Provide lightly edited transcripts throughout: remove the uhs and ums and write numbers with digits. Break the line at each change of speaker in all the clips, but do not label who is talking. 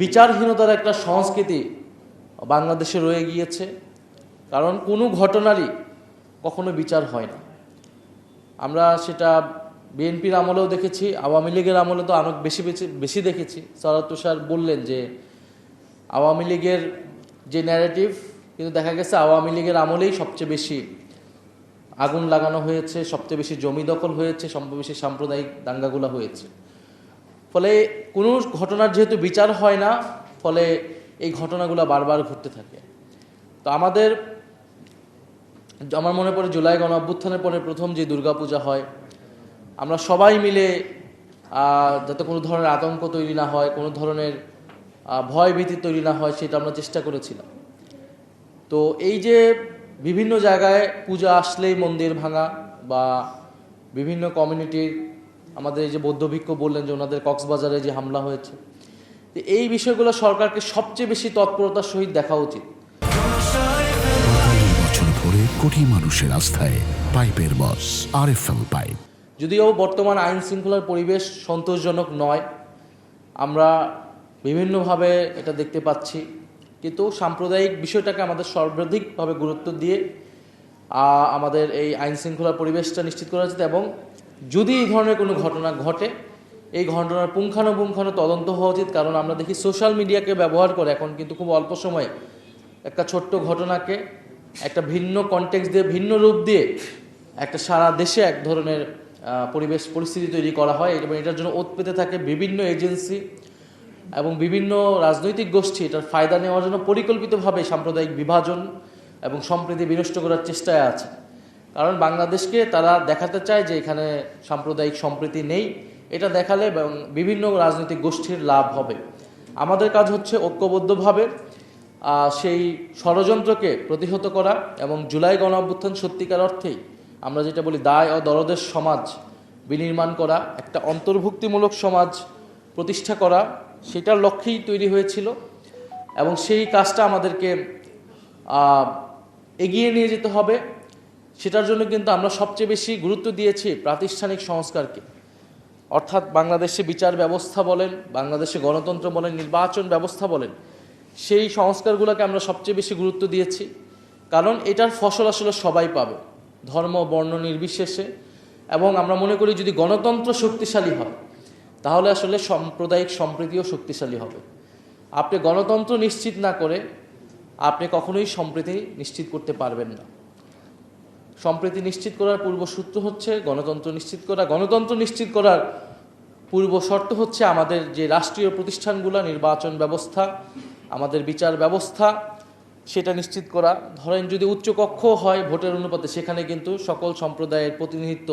বিচারহীনতার একটা সংস্কৃতি বাংলাদেশে রয়ে গিয়েছে। কারণ কোনো ঘটনারই কখনো বিচার হয় না। আমরা সেটা বিএনপির আমলেও দেখেছি, আওয়ামী লীগের আমলে তো অনেক বেশি দেখেছি। সৈয়দ তুষার বললেন যে আওয়ামী লীগের যে ন্যারেটিভ, কিন্তু দেখা গেছে আওয়ামী লীগের আমলেই সবচেয়ে বেশি আগুন লাগানো হয়েছে, সবচেয়ে বেশি জমি দখল হয়েছে, সবচেয়ে বেশি সাম্প্রদায়িক দাঙ্গাগুলো হয়েছে। ফলে কোনো ঘটনার যেহেতু বিচার হয় না, ফলে এই ঘটনাগুলো বারবার ঘটতে থাকে। তো আমার মনে পড়ে জুলাই গণ অভ্যুত্থানের পরে প্রথম যে দুর্গাপূজা হয়, আমরা সবাই মিলে যাতে কোনো ধরনের আতঙ্ক তৈরি না হয়, কোনো ধরনের ভয় ভীতি তৈরি না হয়, সেটা আমরা চেষ্টা করেছিলাম। তো এই যে বিভিন্ন জায়গায় পূজা আসলেই মন্দির ভাঙা, বা বিভিন্ন কমিউনিটির, আমাদের এই যে বৌদ্ধ ভিক্ষু বললেন যে ওনাদের কক্সবাজারে যে হামলা হয়েছে, তো এই বিষয়গুলো সরকারকে সবচেয়ে বেশি তৎপরতার সহিত দেখা উচিত।
বছর ধরে কোটি মানুষের আস্থায় পাইপের বস আরএফএল পাইপ।
যদিও বর্তমান আইন শৃঙ্খলার পরিবেশ সন্তোষজনক নয়, আমরা বিভিন্নভাবে এটা দেখতে পাচ্ছি, কিন্তু সাম্প্রদায়িক বিষয়টাকে আমাদের সর্বাধিকভাবে গুরুত্ব দিয়ে আমাদের এই আইন শৃঙ্খলার পরিবেশটা নিশ্চিত করা উচিত। এবং যদি এই ধরনের কোনো ঘটনা ঘটে, এই ঘটনার পুঙ্খানুপুঙ্খানু তদন্ত হওয়া উচিত। কারণ আমরা দেখি সোশ্যাল মিডিয়াকে ব্যবহার করে এখন কিন্তু খুব অল্প সময়ে একটা ছোট্ট ঘটনাকে একটা ভিন্ন কনটেক্সট দিয়ে, ভিন্ন রূপ দিয়ে একটা সারা দেশে এক ধরনের পরিস্থিতি তৈরি করা হয়, এবং এটার জন্য ওত পেতে থাকে বিভিন্ন এজেন্সি এবং বিভিন্ন রাজনৈতিক গোষ্ঠী। এটার ফায়দা নেওয়ার জন্য পরিকল্পিতভাবে সাম্প্রদায়িক বিভাজন এবং সম্প্রীতি বিনষ্ট করার চেষ্টায় আছে। কারণ বাংলাদেশকে তারা দেখাতে চায় যে এখানে সাম্প্রদায়িক সম্প্রীতি নেই। এটা দেখালে বিভিন্ন রাজনৈতিক গোষ্ঠীর লাভ হবে। আমাদের কাজ হচ্ছে ঐক্যবদ্ধভাবে সেই ষড়যন্ত্রকে প্রতিহত করা, এবং জুলাই গণ অভ্যুত্থান সত্যিকার অর্থেই আমরা যেটা বলি দায় ও দরদের সমাজ বিনির্মাণ করা, একটা অন্তর্ভুক্তিমূলক সমাজ প্রতিষ্ঠা করা, সেটার লক্ষ্যেই তৈরি হয়েছিল। এবং সেই কাজটা আমাদেরকে এগিয়ে নিয়ে যেতে হবে। সেটার জন্য কিন্তু আমরা সবচেয়ে বেশি গুরুত্ব দিয়েছি প্রাতিষ্ঠানিক সংস্কারকে। অর্থাৎ বাংলাদেশে বিচার ব্যবস্থা বলেন, বাংলাদেশে গণতন্ত্র বলেন, নির্বাচন ব্যবস্থা বলেন, সেই সংস্কারগুলোকে আমরা সবচেয়ে বেশি গুরুত্ব দিয়েছি। কারণ এটার ফসল আসলে সবাই পাবে, ধর্ম বর্ণ নির্বিশেষে। এবং আমরা মনে করি যদি গণতন্ত্র শক্তিশালী হয়, তাহলে আসলে সাম্প্রদায়িক সম্প্রীতিও শক্তিশালী হবে। আপনি গণতন্ত্র নিশ্চিত না করে আপনি কখনোই সম্প্রীতি নিশ্চিত করতে পারবেন না। সম্প্রীতি নিশ্চিত করার পূর্বসূত্র হচ্ছে গণতন্ত্র নিশ্চিত করা। গণতন্ত্র নিশ্চিত করার পূর্ব শর্ত হচ্ছে আমাদের যে রাষ্ট্রীয় প্রতিষ্ঠানগুলো, নির্বাচন ব্যবস্থা, আমাদের বিচার ব্যবস্থা, সেটা নিশ্চিত করা। ধরেন যদি উচ্চকক্ষ হয় ভোটের অনুপাতে, সেখানে কিন্তু সকল সম্প্রদায়ের প্রতিনিধিত্ব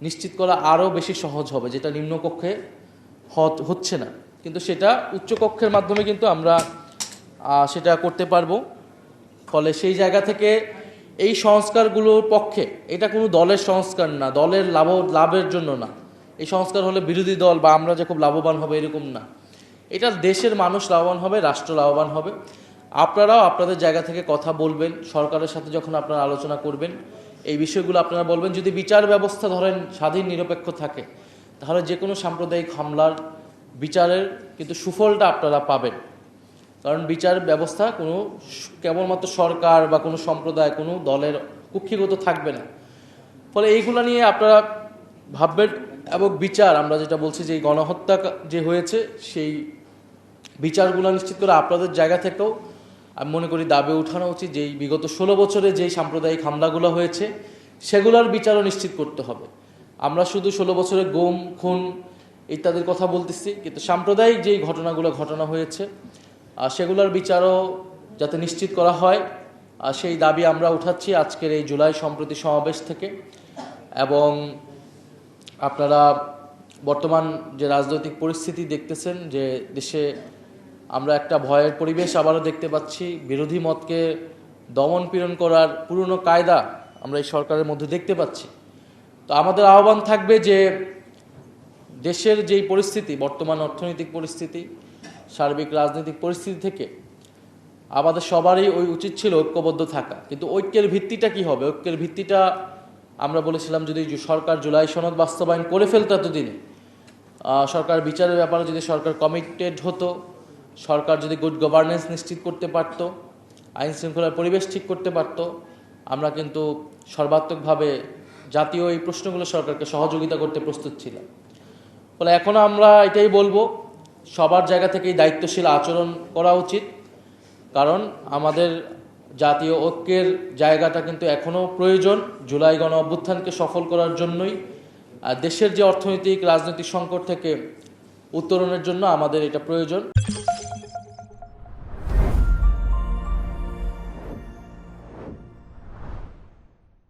নিশ্চিত করা আরও বেশি সহজ হবে, যেটা নিম্নকক্ষে হচ্ছে না। কিন্তু সেটা উচ্চকক্ষের মাধ্যমে কিন্তু আমরা সেটা করতে পারবো। ফলে সেই জায়গা থেকে এই সংস্কারগুলোর পক্ষে, এটা কোনো দলের সংস্কার না, দলের লাভের জন্য না। এই সংস্কার হলে বিরোধী দল বা আমরা যে খুব লাভবান হবে এরকম না। এটা দেশের মানুষ লাভবান হবে, রাষ্ট্র লাভবান হবে। আপনারাও আপনাদের জায়গা থেকে কথা বলবেন, সরকারের সাথে যখন আপনারা আলোচনা করবেন এই বিষয়গুলো আপনারা বলবেন। যদি বিচার ব্যবস্থা ধরেন স্বাধীন নিরপেক্ষ থাকে, তাহলে যে কোনো সাম্প্রদায়িক হামলার বিচারের কিন্তু সুফলটা আপনারা পাবেন। কারণ বিচার ব্যবস্থা কোনো কেবলমাত্র সরকার বা কোনো সম্প্রদায়, কোনো দলের কুক্ষিগত থাকবে না। ফলে এইগুলো নিয়ে আপনারা ভাববেন। এবং বিচার, আমরা যেটা বলছি যে গণহত্যা যে হয়েছে, সেই বিচারগুলো নিশ্চিত করে আপনাদের জায়গা থেকেও আমি মনে করি দাবি উঠানো উচিত। যেই বিগত 16 বছরে যেই সাম্প্রদায়িক হামলাগুলো হয়েছে, সেগুলোর বিচারও নিশ্চিত করতে হবে। আমরা শুধু 16 বছরে গুম, খুন ইত্যাদির কথা বলতেছি, কিন্তু সাম্প্রদায়িক যেই ঘটনা হয়েছে সেগুলোর বিচারও যাতে নিশ্চিত করা হয়, সেই দাবি আমরা উঠাচ্ছি আজকের এই জুলাই সম্প্রীতি সমাবেশ থেকে। এবং আপনারা বর্তমান যে রাজনৈতিক পরিস্থিতি দেখতেছেন, যে দেশে আমরা একটা ভয়ের পরিবেশ আবারও দেখতে পাচ্ছি। বিরোধী মতকে দমন পীড়ন করার পুরনো কায়দা আমরা এই সরকারের মধ্যে দেখতে পাচ্ছি। তো আমাদের আহ্বান থাকবে যে দেশের যেই পরিস্থিতি, বর্তমান অর্থনৈতিক পরিস্থিতি, সার্বিক রাজনৈতিক পরিস্থিতি থেকে আমাদের সবারই উচিত ছিল ঐক্যবদ্ধ থাকা। কিন্তু ঐক্যের ভিত্তিটা কি হবে? ঐক্যের ভিত্তিটা আমরা বলেছিলাম যদি সরকার জুলাই সনদ বাস্তবায়ন করে ফেলতো, এতদিনে সরকার বিচারের ব্যাপারে যদি সরকার কমিটেড হতো, সরকার যদি গুড গভর্নেন্স নিশ্চিত করতে পারত, আইন শৃঙ্খলার পরিবেশ ঠিক করতে পারত, আমরা কিন্তু সর্বাত্মকভাবে জাতীয় এই প্রশ্নগুলো সরকারকে সহযোগিতা করতে প্রস্তুত ছিলাম। ফলে এখনও আমরা এটাই বলবো, সবার জায়গা থেকেই দায়িত্বশীল আচরণ করা উচিত, কারণ আমাদের জাতীয় ঐক্যের জায়গাটা কিন্তু এখনও প্রয়োজন জুলাই গণ অভ্যুত্থানকে সফল করার জন্যই। আর দেশের যে অর্থনৈতিক রাজনৈতিক সংকট থেকে উত্তরণের জন্য আমাদের এটা প্রয়োজন।